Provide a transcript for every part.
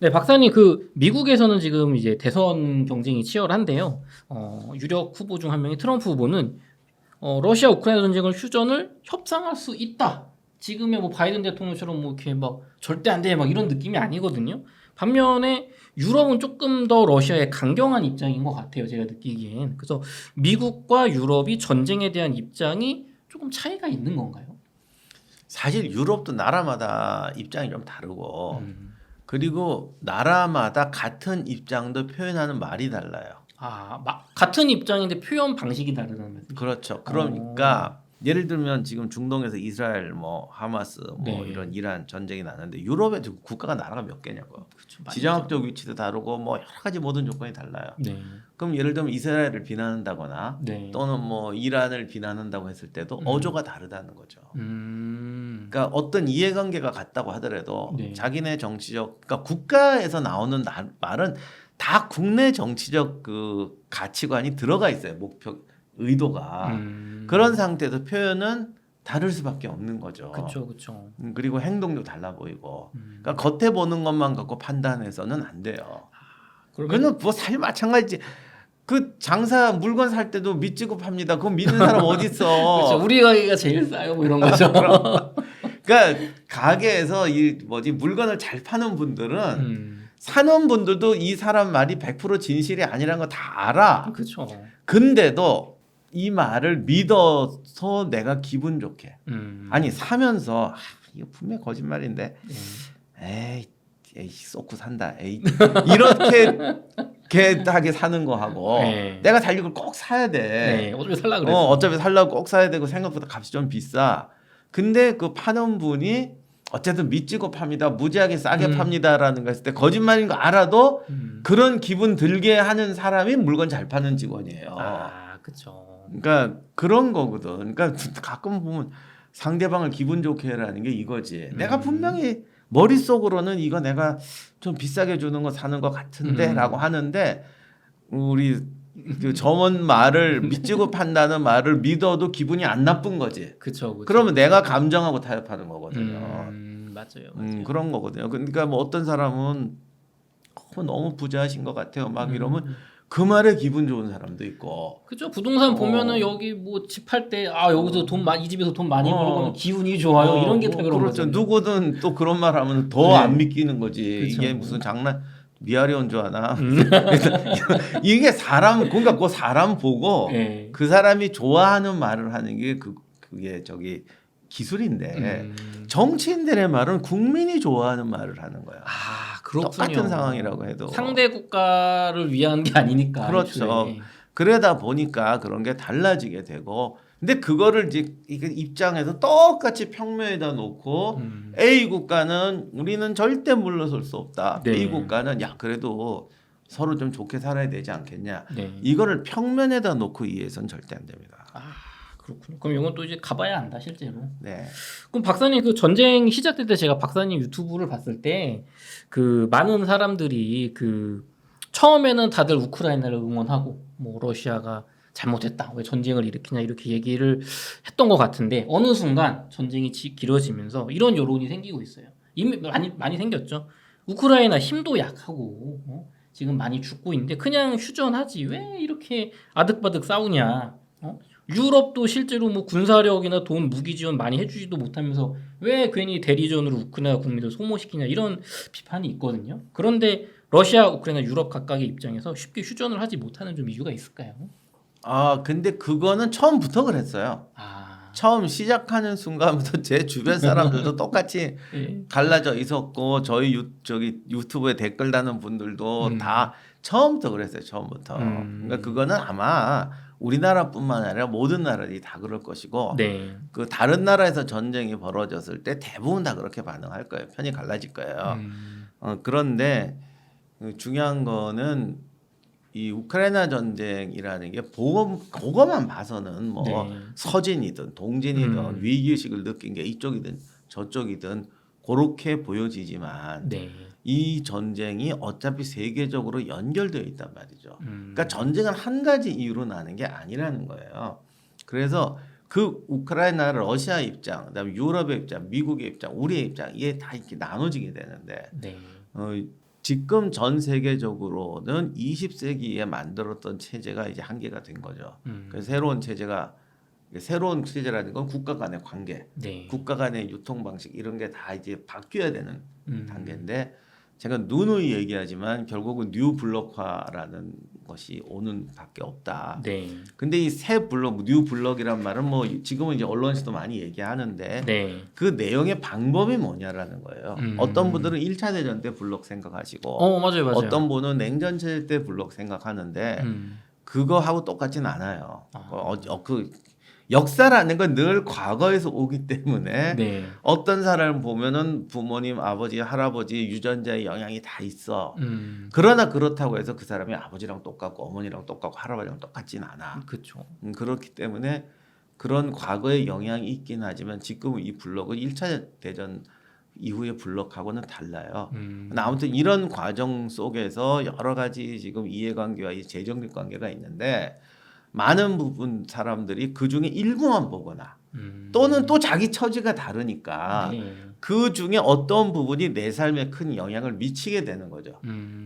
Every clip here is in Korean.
네, 박사님 그 미국에서는 지금 이제 대선 경쟁이 치열한데요. 유력 후보 중 한 명이 트럼프 후보는 러시아 우크라이나 전쟁을 휴전을 협상할 수 있다. 지금의 뭐 바이든 대통령처럼 뭐 이렇게 막 절대 안 돼 막 이런 느낌이 아니거든요. 반면에 유럽은 조금 더 러시아에 강경한 입장인 것 같아요. 제가 느끼기엔. 그래서 미국과 유럽이 전쟁에 대한 입장이 조금 차이가 있는 건가요? 사실 유럽도 나라마다 입장이 좀 다르고 음. 그리고 나라마다 같은 입장도 표현하는 말이 달라요. 같은 입장인데 표현 방식이 다르다는 말씀. 그렇죠. 그러니까 예를 들면 지금 중동에서 이스라엘 뭐 하마스 뭐 네. 이런 이란 전쟁이 나는데 유럽에 지금 국가가 나라가 몇 개냐고요. 그렇죠. 많이 지정학적 위치도 다르고 뭐 여러 가지 모든 조건이 달라요. 네. 그럼 예를 들면 이스라엘을 비난한다거나 네. 또는 뭐 이란을 비난한다고 했을 때도 어조가 다르다는 거죠. 그러니까 어떤 이해관계가 같다고 하더라도 네. 자기네 정치적, 그러니까 국가에서 나오는 말은 다 국내 정치적 그 가치관이 들어가 있어요. 목표, 의도가. 그런 상태에서 표현은 다를 수밖에 없는 거죠. 그렇죠, 그렇죠. 그리고 행동도 달라 보이고. 그러니까 겉에 보는 것만 갖고 판단해서는 안 돼요. 그거는 뭐 사실 마찬가지지. 그 장사 물건 살 때도 믿지고 팝니다. 그거 믿는 사람 어디 있어? 그렇죠. 우리 가게가 제일 싸요, 뭐 이런 거죠. 그러니까 가게에서 이 뭐지 물건을 잘 파는 분들은 사는 분들도 이 사람 말이 100% 진실이 아니라는 거 다 알아. 그렇죠. 근데도 이 말을 믿어서 내가 기분 좋게 아니 사면서 이거 분명 거짓말인데 에이 쏟고 산다 에이 이렇게 하게 사는 거 하고 네. 내가 살 이걸 꼭 사야 돼. 네, 어차피 살라 그랬어. 어차피 살려고 꼭 사야 되고 생각보다 값이 좀 비싸. 근데 그 파는 분이 어쨌든 믿지고 팝니다. 무지하게 싸게 팝니다라는 거 했을 때 거짓말인 거 알아도 그런 기분 들게 하는 사람이 물건 잘 파는 직원이에요. 그렇죠. 그러니까 그런 거거든. 그러니까 가끔 보면 상대방을 기분 좋게 해라는 게 이거지. 내가 분명히 머릿속으로는 이거 내가 좀 비싸게 주는 거 사는 거 같은데라고 하는데 우리 그 점원 말을 믿지고 판다는 말을 믿어도 기분이 안 나쁜 거지. 그렇죠. 그러면 내가 감정하고 타협하는 거거든요. 맞아요. 그런 거거든요. 그러니까 뭐 어떤 사람은 너무 부자하신 것 같아요. 막 이러면 그 말에 기분 좋은 사람도 있고. 그죠. 부동산 보면은 여기 뭐 집 팔 때 여기서 이 집에서 돈 많이 벌고 기분이 좋아요. 이런 게 다 그런 그렇죠. 거죠. 누구든 또 그런 말 하면 더 안 믿기는 거지. 그쵸. 이게 무슨 장난 미아리 온 줄 아나. 이게 그러니까 그 사람 보고 네. 그 사람이 좋아하는 말을 하는 게 그게 저기 기술인데 정치인들의 말은 국민이 좋아하는 말을 하는 거야. 그렇군요. 똑같은 상황이라고 해도. 상대 국가를 위한 게 아니니까. 그렇죠. 애초에. 그러다 보니까 그런 게 달라지게 되고 근데 그거를 이제 입장에서 똑같이 평면에다 놓고 A 국가는 우리는 절대 물러설 수 없다. 네. B 국가는 그래도 서로 좀 좋게 살아야 되지 않겠냐. 네. 이거를 평면에다 놓고 이해해서는 절대 안 됩니다. 그렇군요. 그럼 이건 또 이제 가봐야 안다 실제로. 네. 그럼 박사님 그 전쟁 시작될 때 제가 박사님 유튜브를 봤을 때 그 많은 사람들이 그 처음에는 다들 우크라이나를 응원하고 뭐 러시아가 잘못했다 왜 전쟁을 일으키냐 이렇게 얘기를 했던 것 같은데 어느 순간 전쟁이 길어지면서 이런 여론이 생기고 있어요. 이미 많이 생겼죠. 우크라이나 힘도 약하고 지금 많이 죽고 있는데 그냥 휴전하지 왜 이렇게 아득바득 싸우냐. 유럽도 실제로 뭐 군사력이나 돈 무기 지원 많이 해주지도 못하면서 왜 괜히 대리전으로 우크라이나 국민을 소모시키냐 이런 비판이 있거든요. 그런데 러시아, 우크라이나, 유럽 각각의 입장에서 쉽게 휴전을 하지 못하는 좀 이유가 있을까요? 근데 그거는 처음부터 그랬어요. 처음 시작하는 순간부터 제 주변 사람들도 똑같이 갈라져 있었고 저희 유튜브에 댓글 다는 분들도 다 처음부터 그랬어요. 처음부터. 그러니까 그거는 아마 우리나라뿐만 아니라 모든 나라들이 다 그럴 것이고 그 다른 나라에서 전쟁이 벌어졌을 때 대부분 다 그렇게 반응할 거예요. 편이 갈라질 거예요. 그런데 중요한 거는 이 우크라이나 전쟁이라는 게 그거만 봐서는 뭐 서진이든 동진이든 위기의식을 느낀 게 이쪽이든 저쪽이든 그렇게 보여지지만 이 전쟁이 어차피 세계적으로 연결되어 있단 말이죠. 그러니까 전쟁은 한 가지 이유로 나는 게 아니라는 거예요. 그래서 그 우크라이나, 러시아 입장, 그다음에 유럽의 입장, 미국의 입장, 우리의 입장 이게 다 이렇게 나눠지게 되는데 지금 전 세계적으로는 20세기에 만들었던 체제가 이제 한계가 된 거죠. 그래서 새로운 체제라는 건 국가 간의 관계, 네. 국가 간의 유통 방식 이런 게 다 이제 바뀌어야 되는 단계인데 제가 누누이 얘기하지만 결국은 뉴 블록화라는 것이 오는 밖에 없다. 네. 근데 이 새 블록, 뉴 블록이란 말은 뭐 지금은 이제 언론에서도 많이 얘기하는데 네. 그 내용의 방법이 뭐냐라는 거예요. 어떤 분들은 1차 대전 때 블록 생각하시고 맞아요. 어떤 분은 냉전 체제 때 블록 생각하는데 그거하고 똑같진 않아요. 그 역사라는 건 늘 과거에서 오기 때문에 네. 어떤 사람을 보면은 부모님, 아버지, 할아버지, 유전자의 영향이 다 있어. 그러나 그렇다고 해서 그 사람이 아버지랑 똑같고 어머니랑 똑같고 할아버지랑 똑같진 않아. 그렇죠. 그렇기 때문에 그런 과거의 영향이 있긴 하지만 지금 이 블록은 1차 대전 이후의 블록하고는 달라요. 아무튼 이런 과정 속에서 여러 가지 지금 이해관계와 이 재정립 관계가 있는데 많은 부분 사람들이 그 중에 일부만 보거나 또는 또 자기 처지가 다르니까 네. 그 중에 어떤 부분이 내 삶에 큰 영향을 미치게 되는 거죠.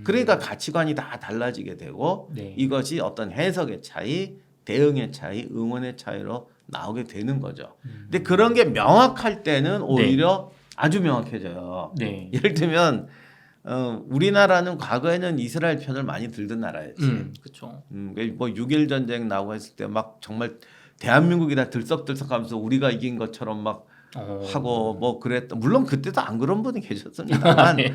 그러니까 가치관이 다 달라지게 되고 네. 이것이 어떤 해석의 차이, 대응의 차이, 응원의 차이로 나오게 되는 거죠. 근데 그런 게 명확할 때는 오히려 아주 명확해져요. 네. 예를 들면 우리나라는 과거에는 이스라엘 편을 많이 들던 나라였지. 그렇죠. 뭐 6.1 전쟁 나오고 했을 때 막 정말 대한민국이 다 들썩들썩하면서 우리가 이긴 것처럼 막 하고 뭐 그랬던. 물론 그때도 안 그런 분이 계셨습니다만 네.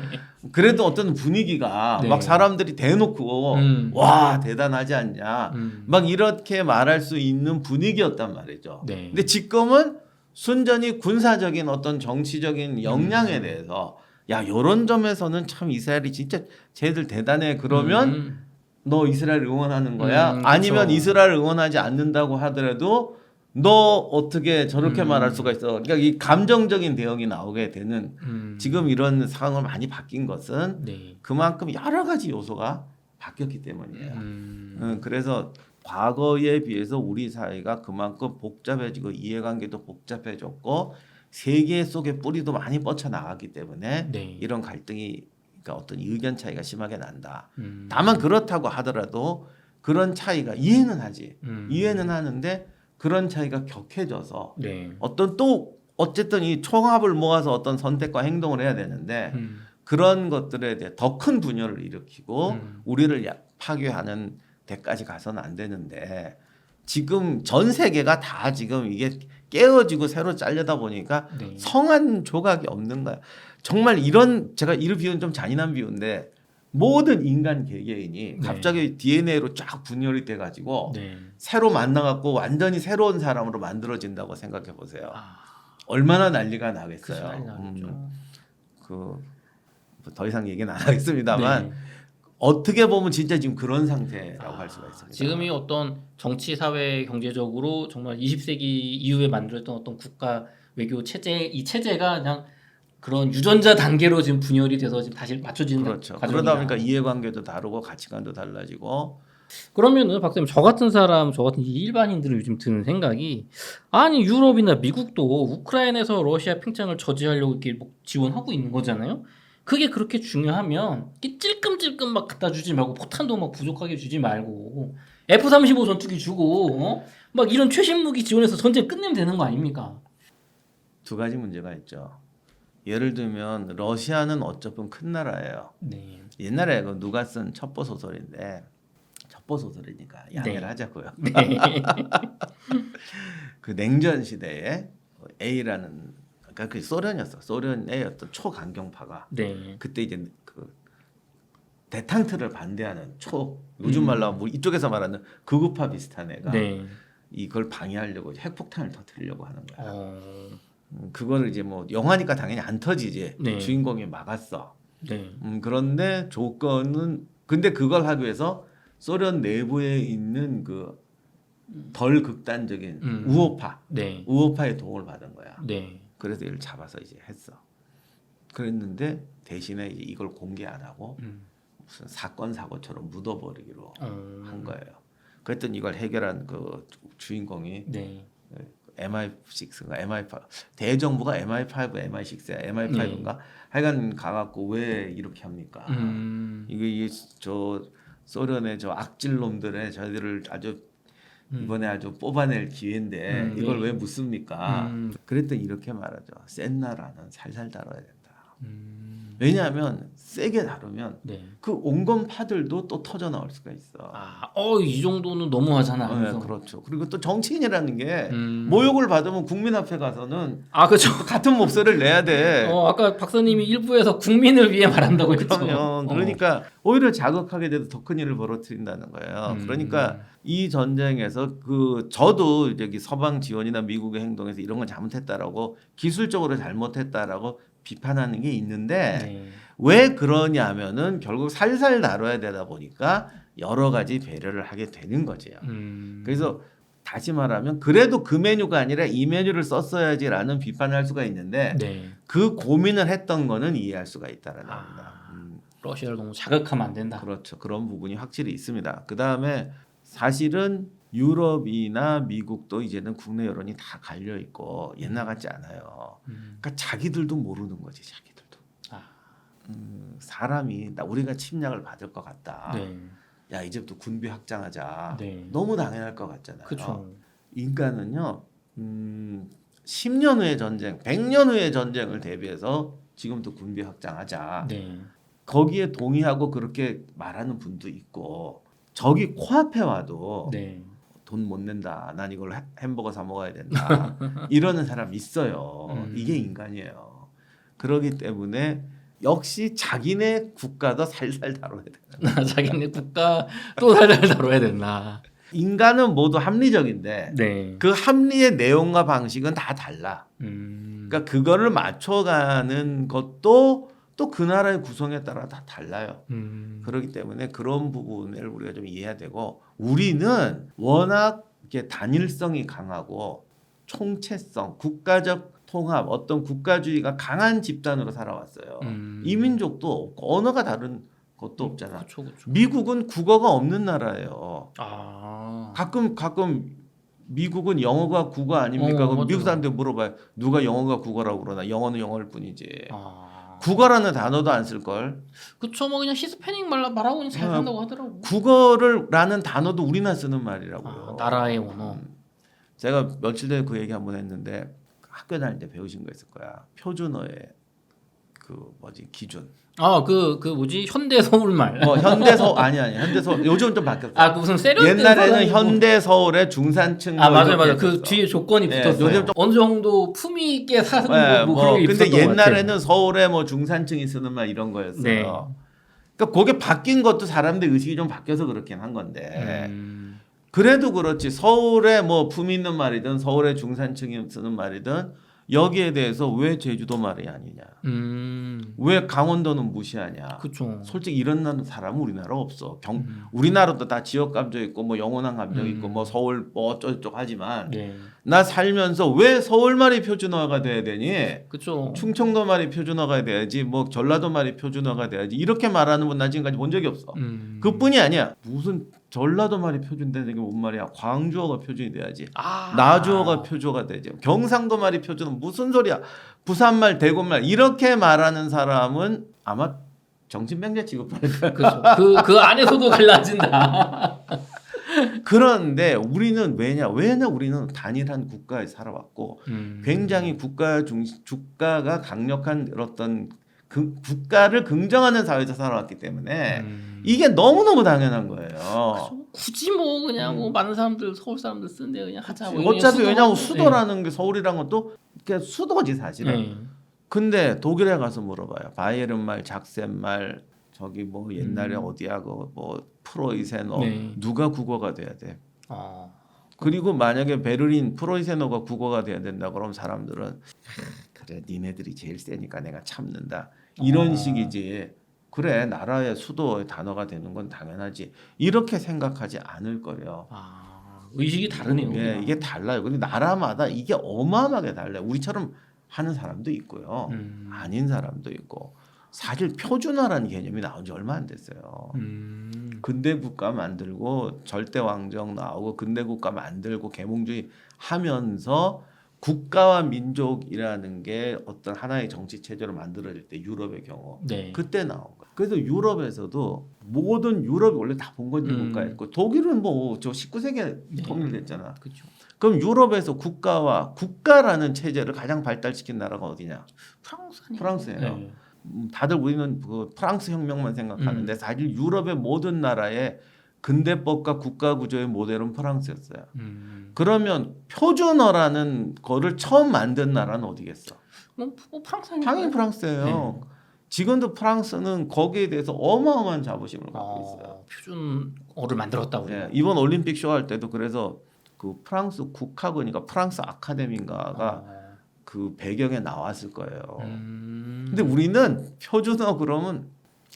그래도 어떤 분위기가 네. 막 사람들이 대놓고 와 대단하지 않냐 막 이렇게 말할 수 있는 분위기였단 말이죠. 네. 근데 지금은 순전히 군사적인 어떤 정치적인 역량에 대해서 야 요런 점에서는 참 이스라엘이 진짜 쟤들 대단해 그러면 너 이스라엘 응원하는 거야? 아니면 이스라엘 응원하지 않는다고 하더라도 너 어떻게 저렇게 말할 수가 있어? 그러니까 이 감정적인 대응이 나오게 되는 지금 이런 상황을 많이 바뀐 것은 네. 그만큼 여러 가지 요소가 바뀌었기 때문이에요. 그래서 과거에 비해서 우리 사회가 그만큼 복잡해지고 이해관계도 복잡해졌고 세계 속의 뿌리도 많이 뻗쳐나갔기 때문에 네. 이런 갈등이 그러니까 어떤 의견 차이가 심하게 난다. 다만 그렇다고 하더라도 그런 차이가 이해는 하지. 이해는 하는데 그런 차이가 격해져서 네. 어쨌든 이 총합을 모아서 어떤 선택과 행동을 해야 되는데 그런 것들에 대해 더 큰 분열을 일으키고 우리를 파괴하는 데까지 가서는 안 되는데 지금 전 세계가 다 지금 이게 깨어지고 새로 잘려다 보니까 네. 성한 조각이 없는 거야. 정말 이런 제가 이를 비유는 좀 잔인한 비유인데 모든 인간 개개인이 갑자기 DNA로 쫙 분열이 돼가지고 새로 만나갖고 완전히 새로운 사람으로 만들어진다고 생각해 보세요. 얼마나 난리가 나겠어요. 더 이상 얘기는 안 하겠습니다만 어떻게 보면 진짜 지금 그런 상태라고 할 수가 있습니다. 지금이 어떤 정치, 사회, 경제적으로 정말 20세기 이후에 만들었던 어떤 국가 외교 체제 이 체제가 그냥 그런 유전자 단계로 지금 분열이 돼서 지금 다시 맞춰지는 그렇죠. 과정이다. 그러다 보니까 이해관계도 다르고 가치관도 달라지고. 그러면은 박사님 저 같은 일반인들은 요즘 드는 생각이 아니 유럽이나 미국도 우크라이나에서 러시아 팽창을 저지하려고 이렇게 뭐 지원하고 있는 거잖아요. 그게 그렇게 중요하면 찔끔찔끔 막 갖다 주지 말고 포탄도 막 부족하게 주지 말고 F-35 전투기 주고 막 이런 최신 무기 지원해서 전쟁 끝내면 되는 거 아닙니까? 두 가지 문제가 있죠. 예를 들면 러시아는 어차피 큰 나라예요. 네. 옛날에 그 누가 쓴 첩보 소설인데 첩보 소설이니까 양해를 하자고요. 네. 그 냉전 시대에 A라는 그러니까 그 소련이었어. 소련의 어떤 초강경파가 그때 이제 그 대탕트를 반대하는 요즘 말로 뭐 이쪽에서 말하는 극우파 비슷한 애가 이걸 방해하려고 핵폭탄을 터뜨리려고 하는 거야. 그거를 이제 뭐 영화니까 당연히 안 터지지. 주인공이 막았어. 그런데 조건은 근데 그걸 하기 위해서 소련 내부에 있는 그 덜 극단적인 우호파의 도움을 받은 거야. 그래서 얘를 잡아서 이제 했어. 그랬는데 대신에 이제 이걸 공개 안 하고 무슨 사건 사고처럼 묻어버리기로 한 거예요. 그랬더니 이걸 해결한 그 주인공이 MI6인가 MI5 대정부가 MI5, MI6야 MI5인가 하여간 가갖고 왜 이렇게 합니까? 이게 저 소련의 저 악질 놈들의 저희들을 아주 이번에 아주 뽑아낼 기회인데 이걸 왜 묻습니까? 그랬더니 이렇게 말하죠. 센 나라는 살살 다뤄야 된다. 왜냐하면 세게 다루면 그 온건파들도 또 터져 나올 수가 있어. 이 정도는 너무하잖아. 네, 그렇죠. 그리고 또 정치인이라는 게 모욕을 받으면 국민 앞에 가서는 그렇죠. 같은 목소리를 내야 돼. 아까 박사님이 일부에서 국민을 위해 말한다고 했죠. 그러면 그러니까 오히려 자극하게 돼도 더 큰 일을 벌어뜨린다는 거예요. 그러니까 이 전쟁에서 저도 여기 서방 지원이나 미국의 행동에서 이런 건 잘못했다라고 기술적으로 잘못했다라고 비판하는 게 있는데 왜 그러냐면은 결국 살살 다뤄야 되다 보니까 여러 가지 배려를 하게 되는 거죠. 그래서 다시 말하면 그래도 그 메뉴가 아니라 이 메뉴를 썼어야지라는 비판을 할 수가 있는데 그 고민을 했던 거는 이해할 수가 있다라는 겁니다. 러시아를 너무 자극하면 안 된다. 그렇죠. 그런 부분이 확실히 있습니다. 그 다음에 사실은 유럽이나 미국도 이제는 국내 여론이 다 갈려 있고 옛날 같지 않아요. 그러니까 자기들도 모르는 거지, 자기들도. 사람이 우리가 침략을 받을 것 같다. 야 이제부터 군비 확장하자. 너무 당연할 것 같잖아요. 그쵸. 인간은요, 10년 후의 전쟁, 100년 후의 전쟁을 대비해서 지금부터 군비 확장하자. 거기에 동의하고 그렇게 말하는 분도 있고 저기 코앞에 와도 돈 못 낸다. 난 이걸 햄버거 사 먹어야 된다. 이러는 사람 있어요. 이게 인간이에요. 그렇기 때문에 역시 자기네 국가도 살살 다뤄야 된다. 자기네 국가 또 살살 다뤄야 된다. 인간은 모두 합리적인데 그 합리의 내용과 방식은 다 달라. 그러니까 그거를 맞춰가는 것도 또 그 나라의 구성에 따라 다 달라요. 그렇기 때문에 그런 부분을 우리가 좀 이해해야 되고 우리는 워낙 이렇게 단일성이 강하고 총체성, 국가적 통합, 어떤 국가주의가 강한 집단으로 살아왔어요. 이민족도 없고 언어가 다른 것도 없잖아. 그쵸. 미국은 국어가 없는 나라예요. 가끔 미국은 영어가 국어 아닙니까? 그럼 미국 사람들 물어봐요. 누가 영어가 국어라고 그러나? 영어는 영어일 뿐이지. 국어라는 단어도 안 쓸걸. 그쵸. 뭐 그냥 히스패닉 말하고는 잘 산다고 하더라고. 국어라는 단어도 우리나 쓰는 말이라고요. 나라의 언어. 제가 며칠 전에 그 얘기 한번 했는데 학교 다닐 때 배우신 거 있을 거야. 표준어의 기준. 그 뭐지? 현대 서울말. 아니 현대 서울 요즘 좀 바뀌었어. 그 무슨 세련된 옛날에는 현대 서울의 중산층. 맞아요. 그 뒤에 조건이 붙었어요. 요즘 좀 어느 정도 품위 있게 사는 근데 옛날에는 서울에 뭐 중산층이 쓰는 말 이런 거였어요. 그러니까 그게 바뀐 것도 사람들 의식이 좀 바뀌어서 그렇긴 한 건데. 그래도 그렇지 서울에 뭐 품위 있는 말이든 서울의 중산층이 쓰는 말이든 여기에 대해서 왜 제주도 말이 아니냐? 왜 강원도는 무시하냐? 그쵸. 솔직히 이런 사람은 우리나라 없어. 우리나라도 다 지역 감정 있고 뭐 영원한 감정 있고 뭐 서울 뭐 어쩌고저쩌고 하지만 나 살면서 왜 서울 말이 표준어가 돼야 되니? 그쵸. 충청도 말이 표준어가 돼야지 뭐 전라도 말이 표준어가 돼야지 이렇게 말하는 분 나 지금까지 본 적이 없어. 그뿐이 아니야. 무슨 전라도 말이 표준되는 게 뭔 말이야? 광주어가 표준이 돼야지. 나주어가 표준어가 되지. 경상도 말이 표준어 무슨 소리야? 부산말, 대구말 이렇게 말하는 사람은 아마 정신병자 취급받을 거야. 그렇죠. 그 안에서도 갈라진다. 그런데 우리는 왜냐 우리는 단일한 국가에 살아왔고 굉장히 주가가 강력한 어떤 국가를 긍정하는 사회에서 살아왔기 때문에 이게 너무너무 당연한 거예요. 굳이 뭐 그냥 뭐 많은 사람들 서울 사람들 쓰는데 그냥 하자. 어차피 왜냐하면 수도라는 게 서울이란 것도 그냥 수도지 사실은. 근데 독일에 가서 물어봐요. 바이에른 말, 작센 말, 저기 뭐 옛날에 어디야 뭐 프로이세너 누가 국어가 돼야 돼. 그리고 만약에 베를린 프로이세너가 국어가 돼야 된다 그러면 사람들은 그래 니네들이 제일 세니까 내가 참는다 이런 식이지. 그래 나라의 수도의 단어가 되는 건 당연하지 이렇게 생각하지 않을 거예요. 의식이 다르네요. 이게 달라요. 근데 나라마다 이게 어마어마하게 달라요. 우리처럼 하는 사람도 있고요. 아닌 사람도 있고. 사실 표준어라는 개념이 나온 지 얼마 안 됐어요. 근대 국가 만들고 절대 왕정 나오고 근대 국가 만들고 계몽주의 하면서 국가와 민족이라는 게 어떤 하나의 정치 체제로 만들어질 때 유럽의 경우 네. 그때 나온 거예요. 그래서 유럽에서도 모든 유럽이 원래 다 봉건주의 국가였고 독일은 뭐 저 19세기에 네. 통일됐잖아. 그렇죠. 그럼 유럽에서 국가라는 체제를 가장 발달시킨 나라가 어디냐? 프랑스 아니에요? 프랑스예요. 네. 다들 우리는 그 프랑스 혁명만 생각하는데 사실 유럽의 모든 나라의 근대법과 국가 구조의 모델은 프랑스였어요. 그러면 표준어라는 거를 처음 만든 나라는 어디겠어? 뭐 프랑스 아니에요? 당연히 프랑스예요. 네. 지금도 프랑스는 거기에 대해서 어마어마한 자부심을 갖고 있어요. 표준어를 만들었다 우리. 예, 이번 올림픽 쇼 할 때도 그래서 그 프랑스 국학원인가 프랑스 아카데미인가가 그 배경에 나왔을 거예요. 근데 우리는 표준어 그러면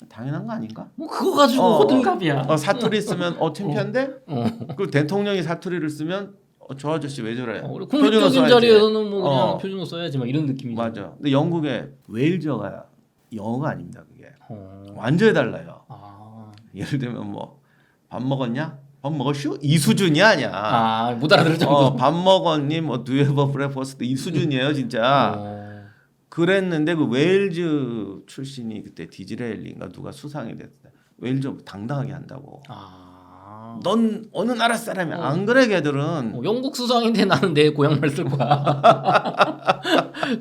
당연한 거 아닌가? 뭐 그거 가지고 호들갑이야. 사투리 쓰면 챔피언데? 그 대통령이 사투리를 쓰면 저 아저씨 왜 저래? 공식적인 자리에서는 뭐 그냥 표준어 써야지 막 이런 느낌이죠. 맞아. 근데 영국의 웨일저가 영어가 아닙니다. 그게 완전히 달라요. 예를 들면 뭐 밥 먹었냐? 밥 먹었슈? 이 수준이 아니야. 못 알아들을 정도. 밥 먹었니? 뭐 Do you have a breakfast? 이 수준이에요, 진짜. 그랬는데 그 웨일즈 출신이 그때 디즈레일리인가 누가 수상이 됐대. 웨일즈 당당하게 한다고. 넌 어느 나라 사람이야? 안 그래 걔들은. 영국 수상인데 나는 내 고향말 쓸 거야.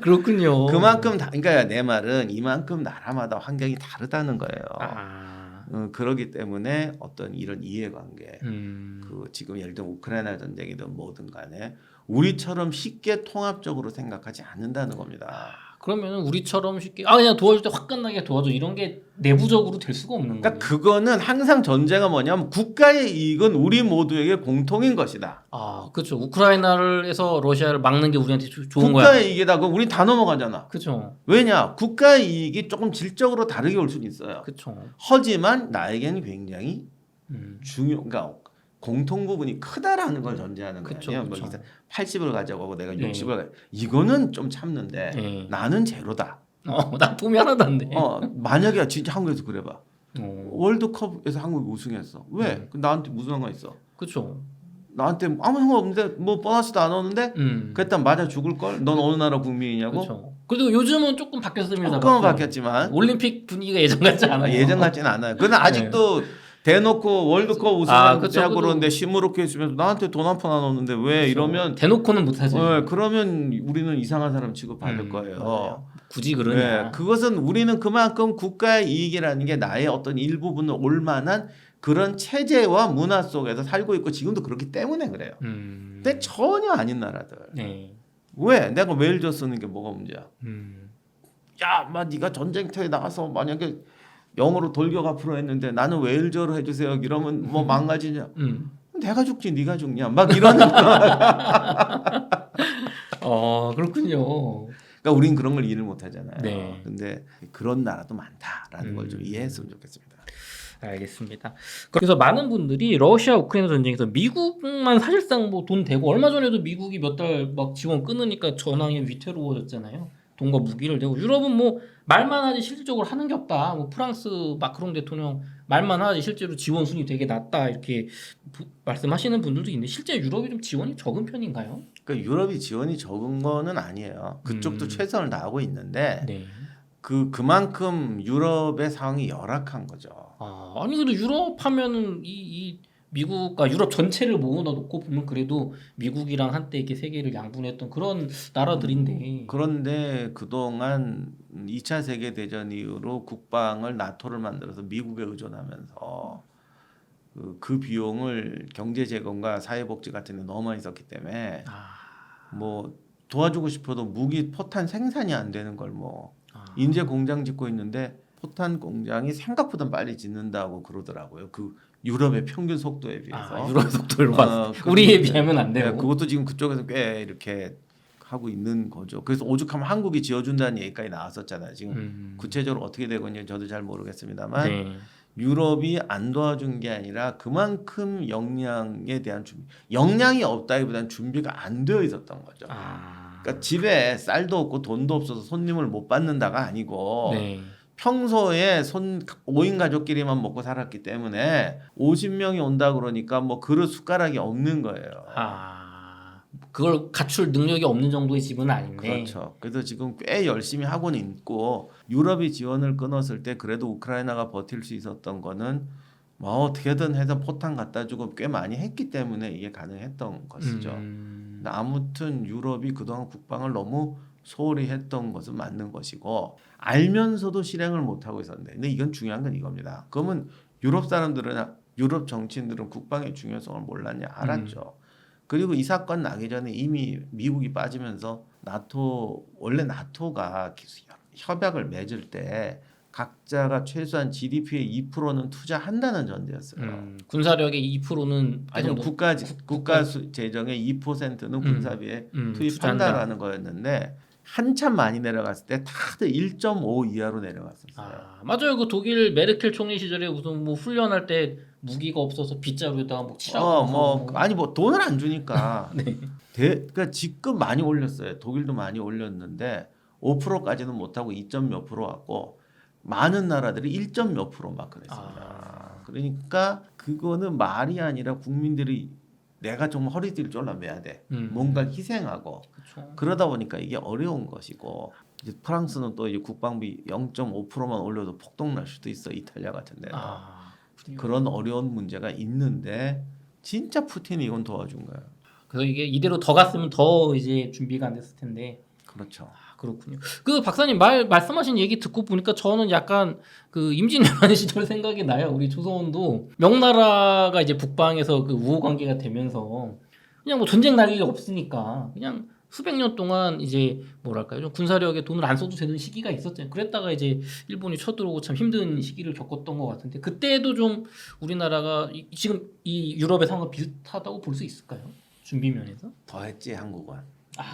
그렇군요. 그만큼 그러니까 내 말은 이만큼 나라마다 환경이 다르다는 거예요. 그러기 때문에 어떤 이런 이해관계, 그 지금 예를 들면 우크라이나 전쟁이든 뭐든 간에 우리처럼 쉽게 통합적으로 생각하지 않는다는 겁니다. 그러면 우리처럼 쉽게 그냥 도와줄 때 확 끝나게 도와줘 이런 게 내부적으로 될 수가 없는 거예요. 그러니까 그거는 항상 전제가 뭐냐면 국가의 이익은 우리 모두에게 공통인 것이다. 그렇죠. 우크라이나를,에서 러시아를 막는 게 우리한테 좋은 거야. 국가의 이익이다. 그럼 우리 다 넘어가잖아. 그렇죠. 왜냐? 국가의 이익이 조금 질적으로 다르게 올 수는 있어요. 그렇죠. 하지만 나에게는 굉장히 그러니까 공통 부분이 크다라는 걸 전제하는 거예요. 뭐 80을 가져가고 내가 60을 이거는 좀 참는데 나는 제로다. 나 돈이 하나도 안 돼. 만약에 진짜 한국에서 그래봐. 월드컵에서 한국이 우승했어. 왜? 나한테 무슨 상관 있어? 그렇죠. 나한테 아무 상관 없는데 뭐 보너스도 안 오는데 그랬단 맞아 죽을 걸. 넌 어느 나라 국민이냐고? 그렇죠. 그래도 요즘은 조금 바뀌었습니다. 조금은 바뀌었지만 올림픽 분위기가 예전 같지 않아요. 예전 같지는 않아요. 그러나 아직도 대놓고 월드컵 우승하고 그러는데 시무룩해 있으면서 나한테 돈 한 푼 안 오는데 왜 이러면 대놓고는 못하죠. 그러면 우리는 이상한 사람 취급받을 거예요. 맞아요. 굳이 그러냐? 그것은 우리는 그만큼 국가의 이익이라는 게 나의 어떤 일부분을 올만한 그런 체제와 문화 속에서 살고 있고 지금도 그렇기 때문에 그래요. 근데 전혀 아닌 나라들. 왜? 내가 웨일저 쓰는 게 뭐가 문제야? 야, 네가 전쟁터에 나가서 만약에 영어로 돌격 앞으로 했는데 나는 웨일저로 해주세요. 이러면 뭐 망가지냐? 내가 죽지 네가 죽냐? 막 이러는 거야. 그렇군요. 그러니까 우린 그런 걸 이해를 못 하잖아요. 네. 근데 그런 나라도 많다라는 걸 좀 이해했으면 좋겠습니다. 알겠습니다. 그래서 많은 분들이 러시아 우크라이나 전쟁에서 미국만 사실상 뭐 돈 대고 얼마 전에도 미국이 몇 달 막 지원 끊으니까 전황이 위태로워졌잖아요. 돈과 무기를 대고 유럽은 뭐 말만 하지 실질적으로 하는 게 없다. 뭐 프랑스 마크롱 대통령 말만 하지 실제로 지원 순위 되게 낮다 이렇게 말씀하시는 분들도 있는데 실제 유럽이 좀 지원이 적은 편인가요? 그러니까 유럽이 지원이 적은 거는 아니에요. 그쪽도 최선을 다하고 있는데 그만큼 유럽의 상황이 열악한 거죠. 아니 근데 유럽 하면은 이 미국과 유럽 전체를 모으다 놓고 보면 그래도 미국이랑 한때 이렇게 세계를 양분했던 그런 나라들인데 그런데 그동안 2차 세계 대전 이후로 국방을 나토를 만들어서 미국에 의존하면서 그 비용을 경제 재건과 사회복지 같은 데 너무 많이 썼기 때문에 뭐 도와주고 싶어도 무기 포탄 생산이 안 되는 걸 뭐 인제 공장 짓고 있는데 포탄 공장이 생각보다 빨리 짓는다고 그러더라고요. 그 유럽의 평균 속도에 비해서 유럽 속도를 봤어. 우리에 비하면 안 돼요. 그것도 지금 그쪽에서 꽤 이렇게 하고 있는 거죠. 그래서 오죽하면 한국이 지어준다는 얘기까지 나왔었잖아요. 지금 구체적으로 어떻게 되고 있는지 저도 잘 모르겠습니다만 유럽이 안 도와준 게 아니라 그만큼 역량에 대한 준비, 역량이 없다기보다는 준비가 안 되어 있었던 거죠. 그러니까 집에 쌀도 없고 돈도 없어서 손님을 못 받는다가 아니고 평소에 5인 가족끼리만 먹고 살았기 때문에 50명이 온다 그러니까 뭐 그릇 숟가락이 없는 거예요. 그걸 갖출 능력이 없는 정도의 집은 아닌데. 그렇죠. 그래서 지금 꽤 열심히 하고는 있고 유럽이 지원을 끊었을 때 그래도 우크라이나가 버틸 수 있었던 거는 뭐 어떻게든 해서 포탄 갖다 주고 꽤 많이 했기 때문에 이게 가능했던 것이죠. 아무튼 유럽이 그동안 국방을 너무 소홀히 했던 것은 맞는 것이고 알면서도 실행을 못하고 있었는데 근데 이건 중요한 건 이겁니다. 그러면 유럽 사람들은 유럽 정치인들은 국방의 중요성을 몰랐냐? 알았죠. 그리고 이 사건 나기 전에 이미 미국이 빠지면서 원래 나토가 협약을 맺을 때 각자가 최소한 GDP의 2%는 투자한다는 전제였어요. 군사력의 2%는 아니요, 국가 재정의 2%는 군사비에 투입한다라는 거였는데 한참 많이 내려갔을 때 다들 1.5 이하로 내려갔었어요. 맞아요. 그 독일 메르켈 총리 시절에 무슨 뭐 훈련할 때 무기가 없어서 빗자루에다가 뭐 치라고. 아니 뭐 돈을 안 주니까. 네. 그러니까 지금 많이 올렸어요. 독일도 많이 올렸는데 5%까지는 못하고 2몇 프로 왔고 많은 나라들이 1몇 프로만 그랬습니다. 그러니까 그거는 말이 아니라 국민들이 내가 좀 허리띠를 졸라매야 돼. 뭔가 희생하고. 그쵸. 그러다 보니까 이게 어려운 것이고 이제 프랑스는 또 이제 국방비 0.5%만 올려도 폭동날 수도 있어. 이탈리아 같은 데는. 그런 어려운 문제가 있는데 진짜 푸틴이 이건 도와준 거예요. 그래서 이게 이대로 더 갔으면 더 이제 준비가 안 됐을 텐데. 그렇죠. 그렇군요. 그 박사님 말씀하신 얘기 듣고 보니까 저는 약간 그 임진왜란 시절 생각이 나요. 우리 조선도 명나라가 이제 북방에서 그 우호 관계가 되면서 그냥 뭐 전쟁 날 일이 없으니까 그냥 수백 년 동안 이제 뭐랄까요, 좀 군사력에 돈을 안 써도 되는 시기가 있었잖아요. 그랬다가 이제 일본이 쳐들어오고 참 힘든 시기를 겪었던 것 같은데 그때도 좀 우리나라가 지금 이 유럽의 상황과 비슷하다고 볼 수 있을까요? 준비 면에서? 더했지 한국은.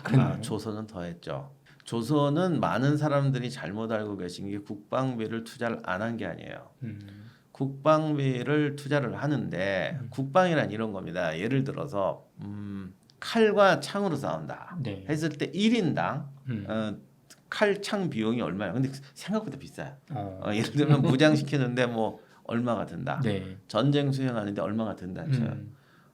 그랬나요? 조선은 더했죠. 조선은 많은 사람들이 잘못 알고 계신 게 국방비를 투자를 안 한 게 아니에요. 국방비를 투자를 하는데 국방이란 이런 겁니다. 예를 들어서 칼과 창으로 싸운다 네. 했을 때 1인당 칼, 창 비용이 얼마야? 근데 생각보다 비싸요. 예를 들면 무장시키는데 뭐 얼마가 든다. 네. 전쟁 수행하는데 얼마가 든다 했어요.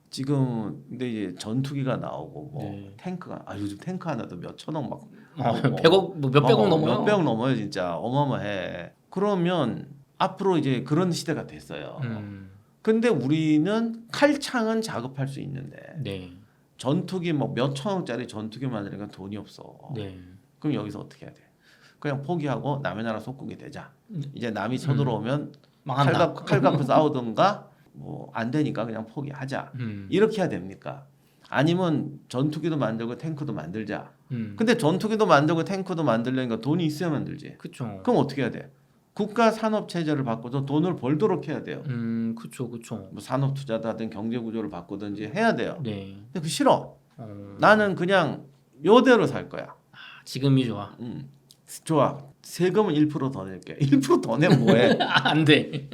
지금 근데 이제 전투기가 나오고 뭐 네. 탱크가 요즘 탱크 하나도 몇 천억 막 100억 뭐 몇백억 넘어요. 몇백억 넘어요 진짜 어마어마해. 그러면 앞으로 이제 그런 시대가 됐어요. 근데 우리는 칼창은 작업할 수 있는데 네. 전투기 뭐 몇 천억짜리 전투기 만드니까 돈이 없어. 네. 그럼 여기서 어떻게 해야 돼? 그냥 포기하고 남의 나라 속국이 되자. 이제 남이 쳐들어오면 칼 갖고 싸우든가 뭐 안 되니까 그냥 포기하자. 이렇게 해야 됩니까? 아니면 전투기도 만들고 탱크도 만들자. 근데 전투기도 만들고 탱크도 만들려니까 돈이 있어야 만들지. 그렇죠. 그럼 어떻게 해야 돼? 국가 산업 체제를 바꿔서 돈을 벌도록 해야 돼요. 그렇죠. 뭐 산업 투자도 하든 경제 구조를 바꾸든지 해야 돼요. 네. 근데 그 싫어. 나는 그냥 요대로 살 거야. 지금이 좋아. 좋아. 세금은 1%더 낼게. 1%더 내면 뭐해? 안 돼.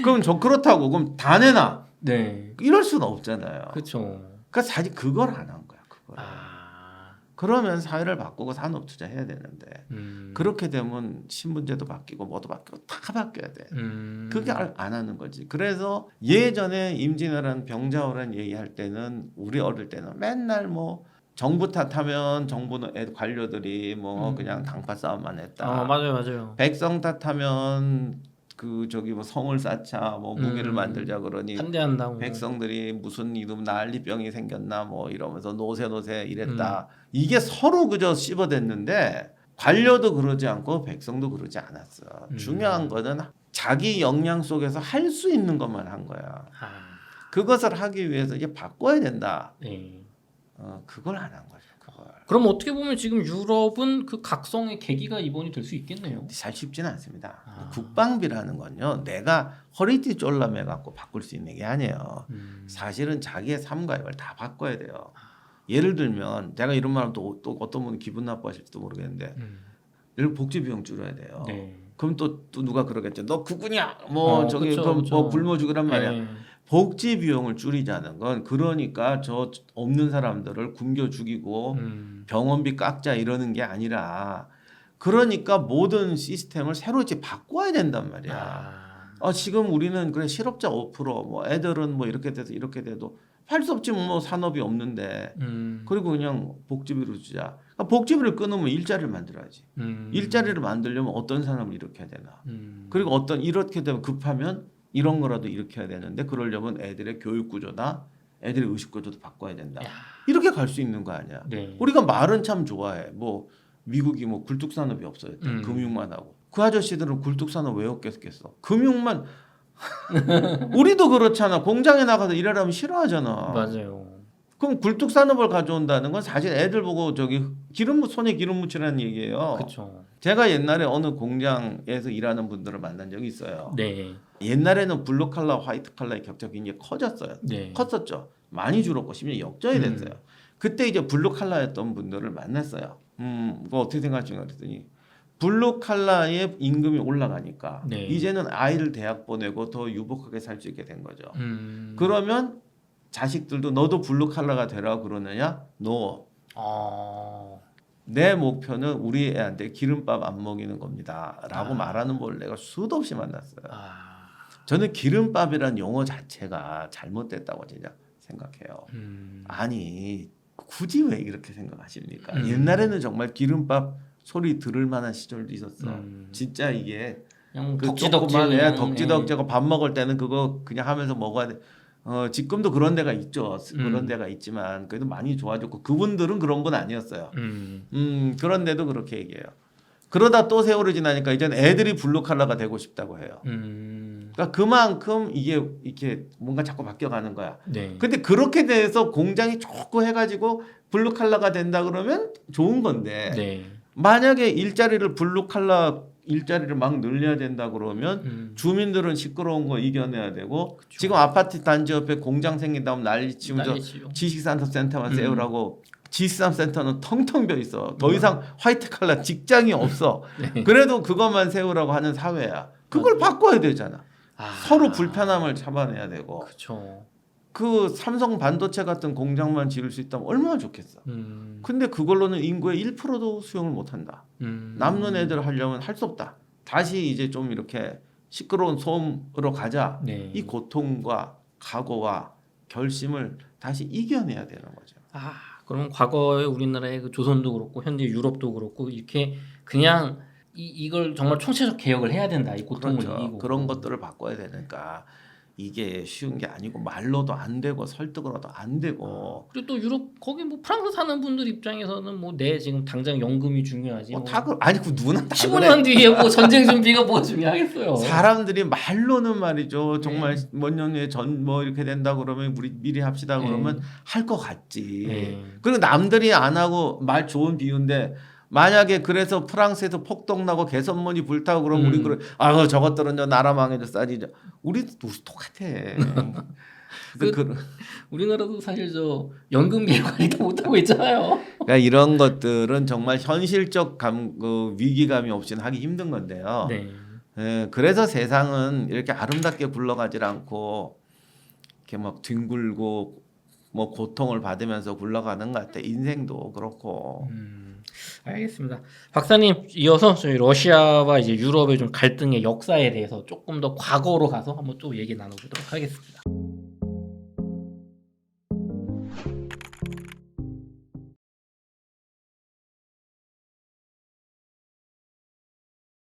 그럼 그렇다고 그럼 다 내놔. 네. 이럴 수는 없잖아요. 그렇죠. 그러니까 사실 그걸 안 한 거야. 그걸. 그러면 사회를 바꾸고 산업 투자해야 되는데 그렇게 되면 신분제도 바뀌고 뭐도 바뀌고 다 바뀌어야 돼. 그게 안 하는 거지. 그래서 예전에 임진왜란 병자호란 얘기할 때는 우리 어릴 때는 맨날 뭐 정부 탓하면 정부는 관료들이 뭐 그냥 당파 싸움만 했다. 맞아요. 백성 탓하면 뭐 성을 쌓자 뭐 무기를 만들자 그러니 반대한다고. 백성들이 무슨 이름 난리병이 생겼나 뭐 이러면서 노세 이랬다. 이게 서로 그저 씹어댔는데 관료도 그러지 않고 백성도 그러지 않았어. 중요한 거는 자기 역량 속에서 할 수 있는 것만 한 거야. 그것을 하기 위해서 이제 바꿔야 된다. 네. 그걸 안 한 거죠. 그걸. 그럼 어떻게 보면 지금 유럽은 그 각성의 계기가 이번이 될 수 있겠네요. 잘 쉽지는 않습니다. 국방비라는 건요, 내가 허리띠 쫄라매 갖고 바꿀 수 있는 게 아니에요. 사실은 자기의 삶과 이걸 다 바꿔야 돼요. 예를 들면 내가 이런 말하면 또 어떤 분이 기분 나빠하실지도 모르겠는데, 예를 복지 비용 줄여야 돼요. 네. 그럼 또 누가 그러겠죠. 너 국군이야. 그쵸. 뭐 굶어 죽으란 말이야. 네. 복지 비용을 줄이자는 건 그러니까 저 없는 사람들을 굶겨 죽이고 병원비 깎자 이러는 게 아니라 그러니까 모든 시스템을 새로 이제 바꿔야 된단 말이야. 지금 우리는 그래 실업자 5%, 뭐 애들은 뭐 이렇게 돼서 이렇게 돼도 할 수 없지 뭐 산업이 없는데. 그리고 그냥 복지비로 주자. 그러니까 복지비를 끊으면 일자리를 만들어야지. 일자리를 만들려면 어떤 산업을 일으켜야 되나. 그리고 이렇게 되면 급하면 이런 거라도 일으켜야 되는데 그러려면 애들의 교육 구조나 애들의 의식 구조도 바꿔야 된다. 이렇게 갈 수 있는 거 아니야. 네. 우리가 말은 참 좋아해. 뭐 미국이 뭐 굴뚝 산업이 없어졌대. 금융만 하고. 그 아저씨들은 굴뚝 산업 왜 없겠어? 금융만 우리도 그렇잖아. 공장에 나가서 일하려면 싫어하잖아. 맞아요. 그럼 굴뚝 산업을 가져온다는 건 사실 애들 보고 저기 손에 기름 묻히라는 얘기예요. 그렇죠. 제가 옛날에 어느 공장에서 일하는 분들을 만난 적이 있어요. 네. 옛날에는 블루 칼라, 화이트 칼라의 격차가 굉장히 커졌어요. 네. 컸었죠. 많이 줄었고 심지어 역전이 됐어요. 그때 이제 블루 칼라였던 분들을 만났어요. 그거 어떻게 생각하시냐 그랬더니 블루 칼라의 임금이 올라가니까 네. 이제는 아이를 대학 보내고 더 유복하게 살 수 있게 된 거죠. 그러면 자식들도 너도 블루 칼라가 되라고 그러느냐? No. 내 목표는 우리 애한테 기름밥 안 먹이는 겁니다. 라고 말하는 걸 내가 수도 없이 만났어요. 저는 기름밥이란 용어 자체가 잘못됐다고 진짜 생각해요. 아니 굳이 왜 이렇게 생각하십니까? 옛날에는 정말 기름밥 소리 들을 만한 시절도 있었어. 진짜 이게 그 덕지덕지고 밥 먹을 때는 그거 그냥 하면서 먹어야 돼. 지금도 그런 데가 있죠. 그런 데가 있지만 그래도 많이 좋아졌고 그분들은 그런 건 아니었어요. 그런데도 그렇게 얘기해요. 그러다 또 세월이 지나니까 이제는 애들이 블루 칼라가 되고 싶다고 해요. 그러니까 그만큼 이게 이렇게 뭔가 자꾸 바뀌어가는 거야. 네. 근데 그렇게 돼서 공장이 조금 해가지고 블루 칼라가 된다 그러면 좋은 건데 네. 만약에 블루 칼라 일자리를 막 늘려야 된다 그러면 주민들은 시끄러운 거 이겨내야 되고 그쵸. 지금 아파트 단지 옆에 공장 생긴다면 난리치면서 지식산업센터만 세우라고 지식산업센터는 텅텅 비어 있어. 더 이상 화이트 칼라 직장이 없어. 네. 그래도 그것만 세우라고 하는 사회야. 그걸 바꿔야 되잖아. 서로 불편함을 잡아내야 되고. 그쵸. 그 삼성 반도체 같은 공장만 지을 수 있다면 얼마나 좋겠어. 근데 그걸로는 인구의 1%도 수용을 못한다. 남는 애들 하려면 할 수 없다. 다시 이제 좀 이렇게 시끄러운 소음으로 가자. 네. 이 고통과 각오와 결심을 다시 이겨내야 되는 거죠. 그럼 과거에 우리나라의 그 조선도 그렇고 현재 유럽도 그렇고 이렇게 그냥 이걸 정말 총체적 개혁을 해야 된다. 이 고통을 그렇죠. 이기고 그런 것들을 바꿔야 되니까 이게 쉬운 게 아니고 말로도 안 되고 설득으로도 안 되고. 그리고 또 유럽 거기 뭐 프랑스 사는 분들 입장에서는 뭐 내 지금 당장 연금이 중요하지. 아니 그 누나 다 15년 뒤에 뭐 전쟁 준비가 뭐가 중요하겠어요. 사람들이 말로는 말이죠. 정말 몇 년 후에 뭐 이렇게 된다 그러면 우리 미리 합시다 그러면 할 것 같지. 그리고 남들이 안 하고 말 좋은 비유인데 만약에 그래서 프랑스에서 폭동 나고 개선문이 불타고 그러면 우리 그래 저것들은 저 나라 망해도 싸지죠. 우리 똑같아. 우리나라도 사실 저 연금 개혁 관리 다 못하고 있잖아요. 그러니까 이런 것들은 정말 현실적 위기감이 없이는 하기 힘든 건데요. 네. 그래서 세상은 이렇게 아름답게 굴러가질 않고 이렇게 막 뒹굴고 뭐 고통을 받으면서 굴러가는 것 같아. 인생도 그렇고. 알겠습니다. 박사님 이어서 저희 러시아와 이제 유럽의 좀 갈등의 역사에 대해서 조금 더 과거로 가서 한번 또 얘기 나눠보도록 하겠습니다.